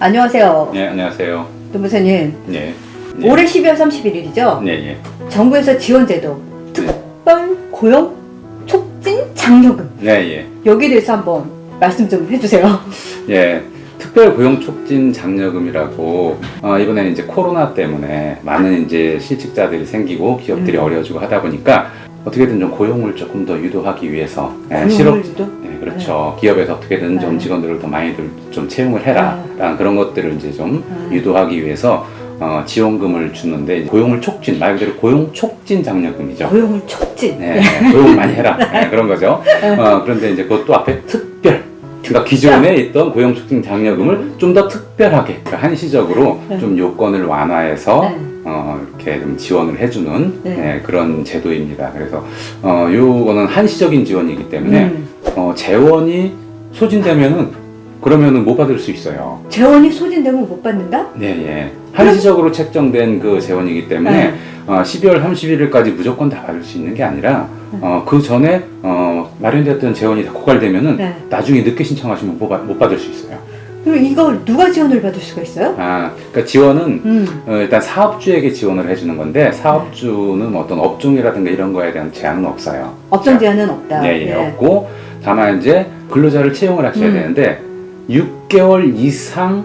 안녕하세요. 네, 안녕하세요. 노무사님. 네. 올해 12월 31일이죠? 네, 정부에서 지원제도 특별 고용 촉진 장려금. 네, 예. 여기에 대해서 한번 말씀 좀 해주세요. 예. 특별 고용 촉진 장려금이라고 이번에는 이제 코로나 때문에 많은 이제 실직자들이 생기고 기업들이 어려워지고 하다 보니까 어떻게든 좀 고용을 조금 더 유도하기 위해서 고용을 유도? 네, 그렇죠. 기업에서 어떻게든 좀 직원들을 더 많이들 좀 채용을 해라 라는 그런 것들을 이제 좀 유도하기 위해서 지원금을 주는데 고용을 촉진, 말 그대로 고용 촉진 장려금이죠. 고용을 촉진. 네, 고용을 많이 해라. 네, 그런 거죠. 그런데 이제 그것도 앞에 특별. 그러니까 기존에 있던 고용 촉진 장려금을 좀 더 특별하게, 그러니까 한시적으로 좀 요건을 완화해서 이렇게 좀 지원을 해주는 그런 제도입니다. 그래서 요거는 한시적인 지원이기 때문에 재원이 소진되면은 그러면은 못 받을 수 있어요. 재원이 소진되면 못 받는다? 네, 예. 한시적으로 책정된 그 재원이기 때문에 12월 31일까지 무조건 다 받을 수 있는 게 아니라 그 전에 마련됐던 재원이 다 고갈되면은 나중에 늦게 신청하시면 못 받을 수 있어요. 그럼 이걸 누가 지원을 받을 수가 있어요? 그러니까 지원은 일단 사업주에게 지원을 해주는 건데 사업주는 어떤 업종이라든가 이런 거에 대한 제한은 없어요. 업종 제한은 없다. 네, 예, 없고 다만 이제 근로자를 채용을 하셔야 되는데 6개월 이상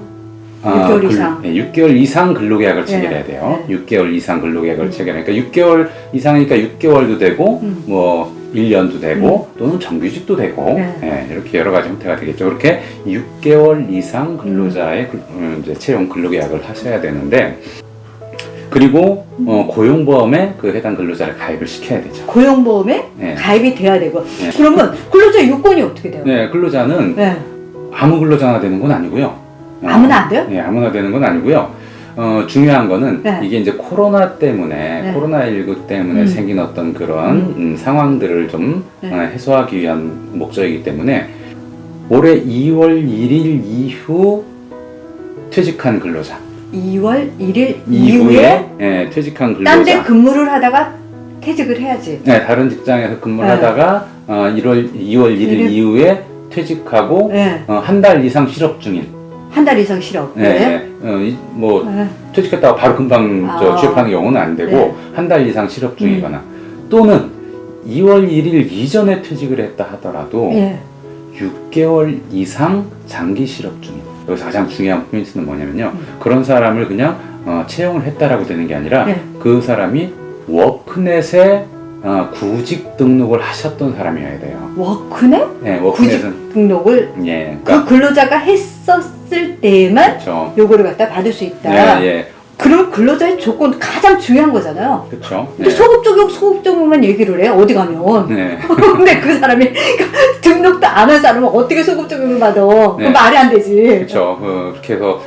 6개월 이상. 6개월 이상 근로계약을 체결해야 돼요. 6개월 이상 근로계약을 체결하니까 6개월 이상이니까 6개월도 되고 뭐 1년도 되고 또는 정규직도 되고 이렇게 여러 가지 형태가 되겠죠. 그렇게 6개월 이상 근로자의 이제 채용 근로계약을 하셔야 되는데 그리고 고용보험에 그 해당 근로자를 가입을 시켜야 되죠. 고용보험에 가입이 돼야 되고. 그러면 근로자 요건이 어떻게 돼요? 네, 근로자는 아무 근로자나 되는 건 아니고요. 아무나 안 돼요? 네, 아무나 되는 건 아니고요. 중요한 거는 이게 이제 코로나 때문에 코로나19 때문에 생긴 어떤 그런 상황들을 좀 해소하기 위한 목적이기 때문에 올해 2월 1일 이후 퇴직한 근로자 2월 1일 이후에 퇴직한 근로자 딴 데 근무를 하다가 퇴직을 해야지. 네, 다른 직장에서 근무를 하다가 2월 1일 이후에 퇴직하고 한 달 이상 실업 중인 한 달 이상 실업. 뭐 퇴직했다가 바로 금방 취업하는 경우는 안 되고 한 달 이상 실업 중이거나 또는 2월 1일 이전에 퇴직을 했다 하더라도 6개월 이상 장기 실업 중인. 여기서 가장 중요한 포인트는 뭐냐면요. 그런 사람을 그냥 채용을 했다라고 되는 게 아니라 그 사람이 워크넷에 구직 등록을 하셨던 사람이어야 돼요. 워크넷? 네, 구직 등록을 그러니까 그 근로자가 했었을 때만 요거를 갖다 받을 수 있다. 그럼 근로자의 조건 가장 중요한 거잖아요. 그렇죠. 근데 소급 적용만 얘기를 해 어디 가면. 근데 그 사람이 등록도 안 한 사람은 어떻게 소급 적용을 받아? 그 말이 안 되지. 그렇죠. 그렇게 해서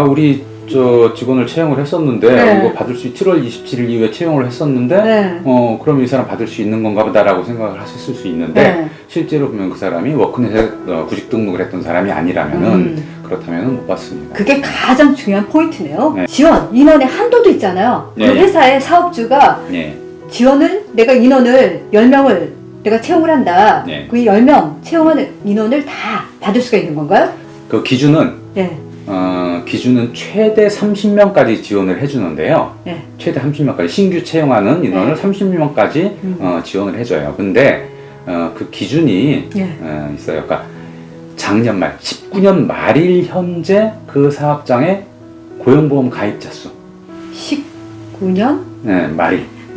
우리 저 직원을 채용을 했었는데 이거 받을 수 7월 27일 이후에 채용을 했었는데 그럼 이 사람 받을 수 있는 건가 보다라고 생각을 하실 수 있는데 실제로 보면 그 사람이 워크넷에 구직 등록을 했던 사람이 아니라면은 그렇다면은 못 받습니다. 그게 가장 중요한 포인트네요. 지원 인원의 한도도 있잖아요. 그 회사의 사업주가 지원을 내가 인원을 10명을 내가 채용을 한다. 그 10명 채용하는 인원을 다 받을 수가 있는 건가요? 그 기준은 기준은 최대 30명까지 지원을 해주는데요. 최대 30명까지 신규 채용하는 인원을 30명까지 지원을 해줘요. 근데 그 기준이 있어요. 그러니까 작년 말, 19년 말일 현재 그 사업장의 고용보험 가입자 수. 19년?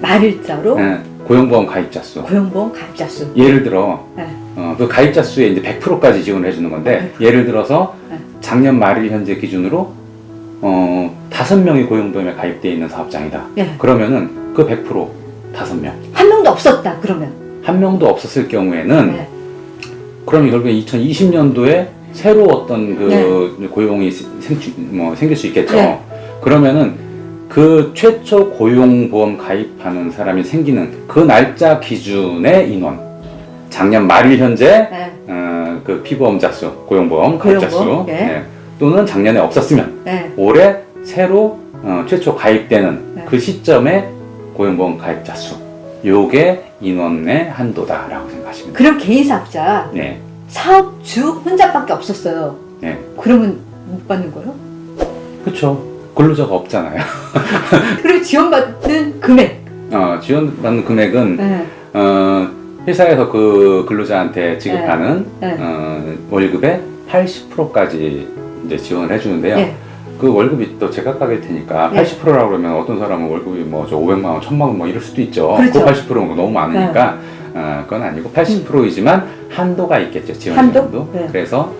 말일자로? 고용보험 가입자 수. 고용보험 가입자 수. 예를 들어 그 가입자 수의 이제 100%까지 지원을 해주는 건데 예를 들어서 작년 말일 현재 기준으로 5명이 고용보험에 가입되어 있는 사업장이다. 그러면은 그 100% 5명. 한 명도 없었다. 그러면 한 명도 없었을 경우에는 그럼 결국에 2020년도에 새로 어떤 그 고용이 생길 수 있겠죠. 그러면은 그 최초 고용보험 가입하는 사람이 생기는 그 날짜 기준의 인원, 작년 말일 현재 그 피보험자 수, 고용보험 가입자 수 또는 작년에 없었으면 올해 새로 최초 가입되는 그 시점에 고용보험 가입자 수, 요게 인원의 한도다라고 생각하시면 돼요. 그럼 개인 사업자 사업주 혼자밖에 없었어요. 그러면 못 받는 거예요? 그렇죠. 근로자가 없잖아요. 그리고 지원받는 금액. 지원받는 금액은 네. 회사에서 그 근로자한테 지급하는 네. 월급의 80%까지 이제 지원을 해주는데요. 네. 그 월급이 또 제각각일 테니까 네. 80%라고 그러면 어떤 사람은 월급이 뭐 저 500만 원, 1000만 원 뭐 이럴 수도 있죠. 그렇죠. 그 80%는 너무 많으니까 그건 아니고 80%이지만 한도가 있겠죠. 지원 한도? 기간도. 네. 그래서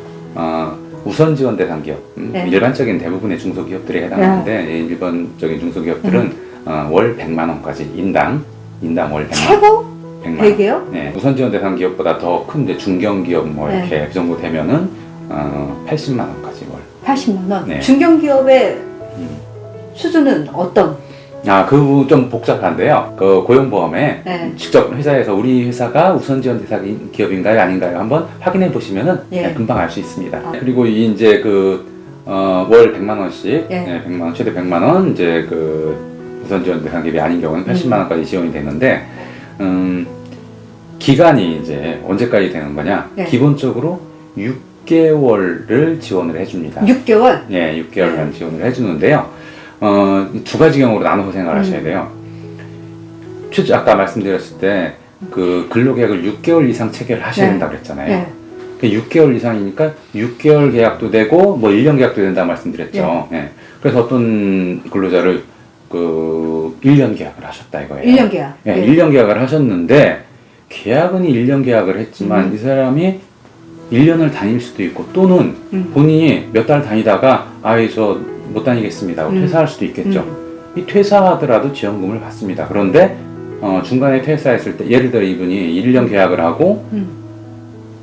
우선 지원 대상 기업, 네. 일반적인 대부분의 중소기업들에 해당하는데 일반적인 중소기업들은 월 100만 원까지 인당 월 100만 최고? 100만 100이요? 네. 우선 지원 대상 기업보다 더 큰 중견기업 뭐 네. 이렇게 그 정도 되면은 80만 원까지 월. 80만 원. 네. 중견기업의 수준은 어떤? 그 좀 복잡한데요. 그 고용보험에 네. 직접 회사에서 우리 회사가 우선 지원 대상 기업인가요, 아닌가요? 한번 확인해 보시면은 예. 금방 알 수 있습니다. 그리고 이제 월 100만 원씩, 예. 100만 원, 최대 100만 원 이제 그 우선 지원 대상 기업이 아닌 경우는 80만 원까지 지원이 되는데, 기간이 이제 언제까지 되는 거냐? 예. 기본적으로 6개월을 지원을 해줍니다. 6개월? 네, 6개월간 지원을 해주는데요. 두 가지 경우로 나눠서 생각하셔야 돼요. 아까 말씀드렸을 때 그 근로계약을 6개월 이상 체결을 하셔야 네. 된다고 그랬잖아요. 네. 6개월 이상이니까 6개월 계약도 되고 뭐 1년 계약도 된다고 말씀드렸죠. 네. 그래서 어떤 근로자를 1년 계약을 하셨다 이거예요. 1년 계약. 네, 1년 계약을 하셨는데 계약은 1년 계약을 했지만 이 사람이 1년을 다닐 수도 있고 또는 본인이 몇 달 다니다가 저 못 다니겠습니다 하고 퇴사할 수도 있겠죠. 이 퇴사하더라도 지원금을 받습니다. 그런데 중간에 퇴사했을 때 예를 들어 이분이 1년 계약을 하고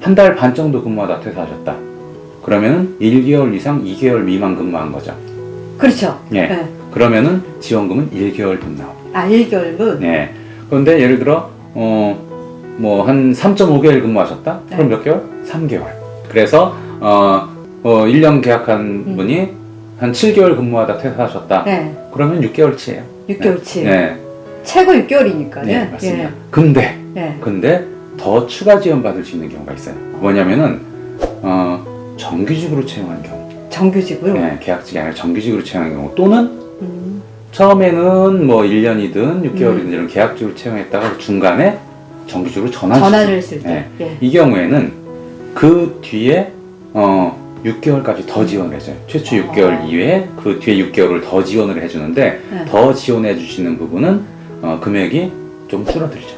한 달 반 정도 근무하다 퇴사하셨다. 그러면은 1개월 이상 2개월 미만 근무한 거죠. 그렇죠. 예. 네. 그러면은 지원금은 1개월 돈 나옵니다. 1개월분? 네. 그런데 예를 들어 뭐 한 3.5개월 근무하셨다? 그럼 몇 개월? 3개월. 그래서 1년 계약한 분이 한 7개월 근무하다 퇴사하셨다. 네. 그러면 6개월치예요. 6개월치. 네. 최고 6개월이니까요. 네, 맞습니다. 예. 근데 더 추가 지원 받을 수 있는 경우가 있어요. 뭐냐면은 정규직으로 채용한 경우. 정규직으로? 네, 계약직이 아니라 정규직으로 채용한 경우 또는 처음에는 뭐 1년이든 6개월이든 이런 계약직으로 채용했다가 중간에 정규직으로 전환을 했을 때. 네. 이 경우에는 그 뒤에 6개월까지 더 지원을 해줘요. 최초 6개월 이외에 그 뒤에 6개월을 더 지원을 해주는데 더 지원해 주시는 부분은 금액이 좀 줄어들죠.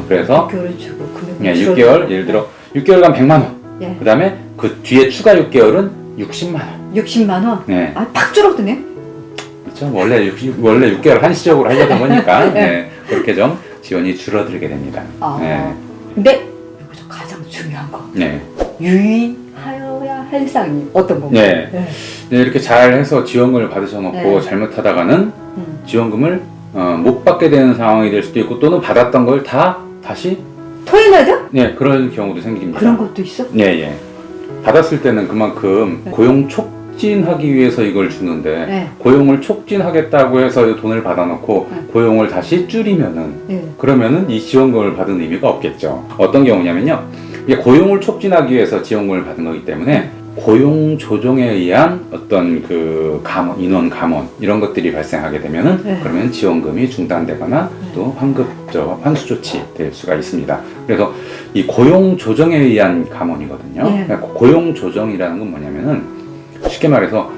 그래서 6개월을 주고 금액이 6개월 예를 들어 6개월간 100만 원. 예. 그 다음에 그 뒤에 추가 6개월은 60만 원. 60만 원? 네. 팍 줄어드네. 그렇죠. 원래 6개월 한시적으로 하려던 거니까 네. 그렇게 좀 지원이 줄어들게 됩니다. 네. 근데 여기서 가장 중요한 거. 네. 유의하여야 할 사항이 어떤 건가요? 네. 네. 이렇게 잘 해서 지원금을 받으셔놓고 잘못하다가는 지원금을 못 받게 되는 상황이 될 수도 있고 또는 받았던 걸 다시 토해내야 돼? 네, 그런 경우도 생깁니다. 그런 것도 있어? 네, 예. 받았을 때는 그만큼 고용 촉진하기 위해서 이걸 주는데 고용을 촉진하겠다고 해서 돈을 받아놓고 고용을 다시 줄이면은 그러면은 이 지원금을 받은 의미가 없겠죠. 어떤 경우냐면요. 이게 고용을 촉진하기 위해서 지원금을 받은 거기 때문에 고용 조정에 의한 어떤 그 인원 감원 이런 것들이 발생하게 되면은 그러면 지원금이 중단되거나 또 환수 조치 될 수가 있습니다. 그래서 이 고용 조정에 의한 감원이거든요. 그러니까 고용 조정이라는 건 뭐냐면은 쉽게 말해서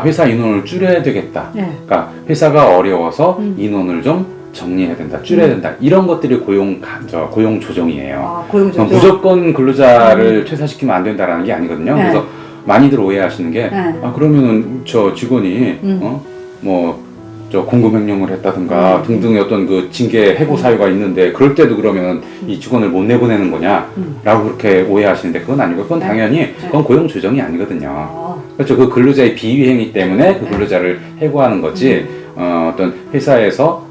회사 인원을 줄여야 되겠다. 그러니까 회사가 어려워서 인원을 좀 정리해야 된다, 줄여야 된다. 이런 것들이 고용 조정이에요. 고용 조정. 무조건 근로자를 퇴사시키면 안 된다라는 게 아니거든요. 그래서 많이들 오해하시는 게 그러면은 저 직원이 공금 횡령을 했다든가 등등의 어떤 그 징계 해고 사유가 있는데 그럴 때도 그러면 이 직원을 못 내보내는 거냐라고 그렇게 오해하시는데 그건 아니고 그건 당연히 그건 고용 조정이 아니거든요. 그렇죠. 그 근로자의 비위행위 때문에 그 근로자를 해고하는 거지 어떤 회사에서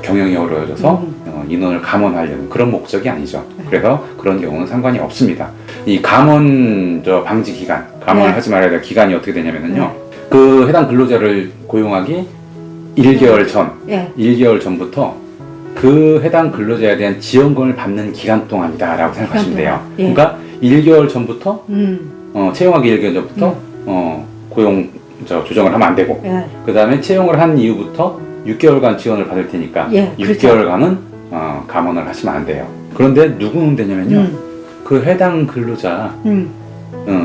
경영이 어려워져서 인원을 감원하려는 그런 목적이 아니죠. 그래서 그런 경우는 상관이 없습니다. 이 감원 방지 기간, 감원을 하지 말아야 될 기간이 어떻게 되냐면요. 그 해당 근로자를 고용하기 1개월 전, 1개월 전부터 그 해당 근로자에 대한 지원금을 받는 기간 동안이다라고 생각하시면 돼요. 그러니까 1개월 전부터 채용하기 1개월 전부터 고용 조정을 하면 안 되고 예. 그 다음에 채용을 한 이후부터 6개월간 지원을 받을 테니까 예, 6개월간은 감원을 하시면 안 돼요. 그런데 누구는 되냐면요. 그 해당 근로자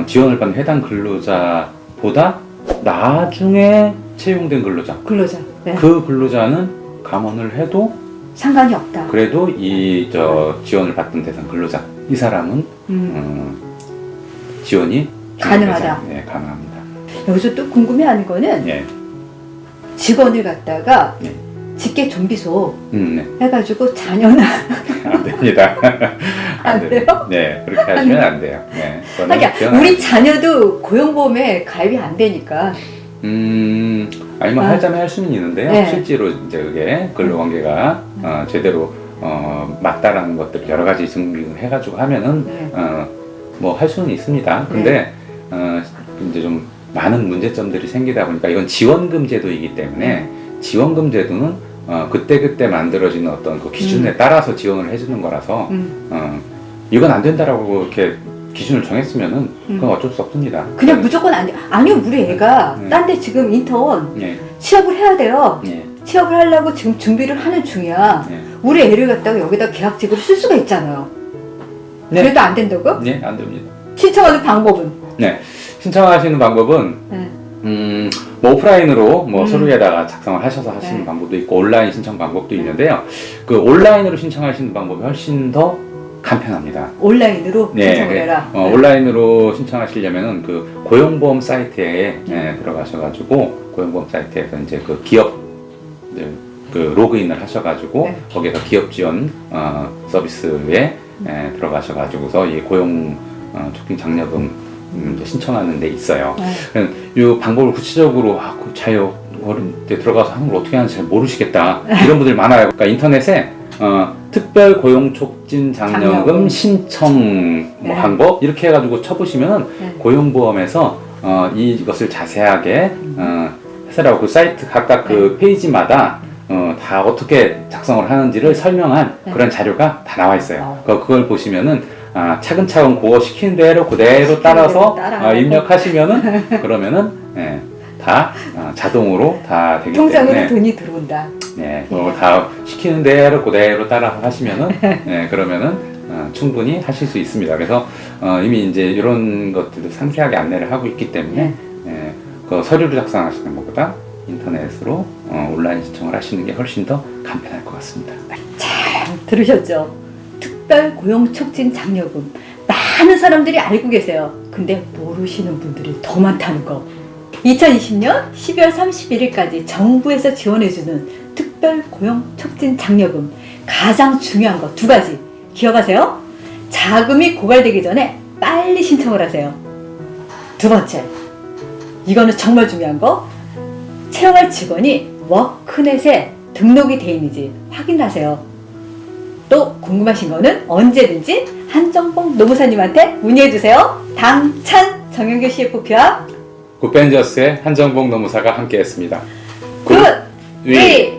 지원을 받는 해당 근로자보다 나중에 채용된 근로자 네. 그 근로자는 감원을 해도 상관이 없다. 그래도 이 지원을 받던 대상 근로자 이 사람은 지원이 가능하다. 네, 가능합니다. 여기서 또 궁금해하는 거는 예. 직원을 갖다가 예. 직계 좀비소 네. 해가지고 자녀나 안 됩니다. 안 돼요? 네, 그렇게 하시면 안 돼요. 네, 그거는 그러니까 지원 안 우리 해요. 자녀도 고용보험에 가입이 안 되니까 아니면 하자면 할 수는 있는데요. 네. 실제로 이제 그게 근로관계가 제대로 맞다라는 것들 여러 가지 증명을 해가지고 하면은 네. 뭐 할 수는 있습니다. 근데 이제 좀 많은 문제점들이 생기다 보니까 이건 지원금 제도이기 때문에 지원금 제도는 그때 만들어지는 어떤 그 기준에 따라서 지원을 해주는 거라서 이건 안 된다라고 이렇게 기준을 정했으면은 그건 어쩔 수 없습니다. 그냥 무조건 안 돼. 아니요, 우리 애가 딴 데 지금 인턴 예, 취업을 해야 돼요. 예, 취업을 하려고 지금 준비를 하는 중이야. 예. 우리 애를 갖다가 여기다 계약직으로 쓸 수가 있잖아요. 네. 그래도 안 된다고? 네, 안 됩니다. 신청하는 방법은? 네, 신청하시는 방법은 네. 뭐 오프라인으로 뭐 서류에다가 작성을 하셔서 하시는 네. 방법도 있고 온라인 신청 방법도 있는데요. 그 온라인으로 신청하시는 방법이 훨씬 더 간편합니다. 온라인으로 신청을 해라. 온라인으로 신청하시려면은 그 고용보험 사이트에 들어가셔가지고 고용보험 사이트에서 이제 그 기업 그 로그인을 하셔가지고 거기에서 기업 지원 서비스에 들어가셔가지고서 이 고용 촉진 장려금 신청하는 데 있어요. 이 방법을 구체적으로 잘 들어가서 하는 걸 어떻게 하는지 잘 모르시겠다 이런 분들 많아요. 그러니까 인터넷에 특별 고용 촉진 장려금 신청 방법 이렇게 해가지고 쳐보시면은 고용보험에서 이것을 자세하게 해설하고 그 사이트 각각 그 페이지마다 다 어떻게 작성을 하는지를 설명한 그런 자료가 다 나와 있어요. 그걸 보시면은 차근차근 그거 시키는 대로 그대로 따라서 입력하시면은 그러면은 다 자동으로 다 되기 통장으로 때문에 돈이 들어온다. 네, 그걸 다 시키는 대로 그대로 따라 하시면은 그러면은 충분히 하실 수 있습니다. 그래서 이미 이제 이런 것들도 상세하게 안내를 하고 있기 때문에 그 서류를 작성하시는 것보다 인터넷으로 온라인 신청을 하시는 게 훨씬 더 간편할 것 같습니다. 잘 들으셨죠? 특별 고용 촉진 장려금 많은 사람들이 알고 계세요. 근데 모르시는 분들이 더 많다는 거. 2020년 12월 31일까지 정부에서 지원해주는 특별 고용 촉진 장려금 가장 중요한 거 두 가지 기억하세요. 자금이 고갈되기 전에 빨리 신청을 하세요. 두 번째, 이거는 정말 중요한 거, 채용할 직원이 워크넷에 등록이 돼 있는지 확인하세요. 또 궁금하신 거는 언제든지 한정봉 노무사님한테 문의해주세요. 당찬 정영규 CFP와 굿벤저스의 한정봉 노무사가 함께했습니다. 굿! 위!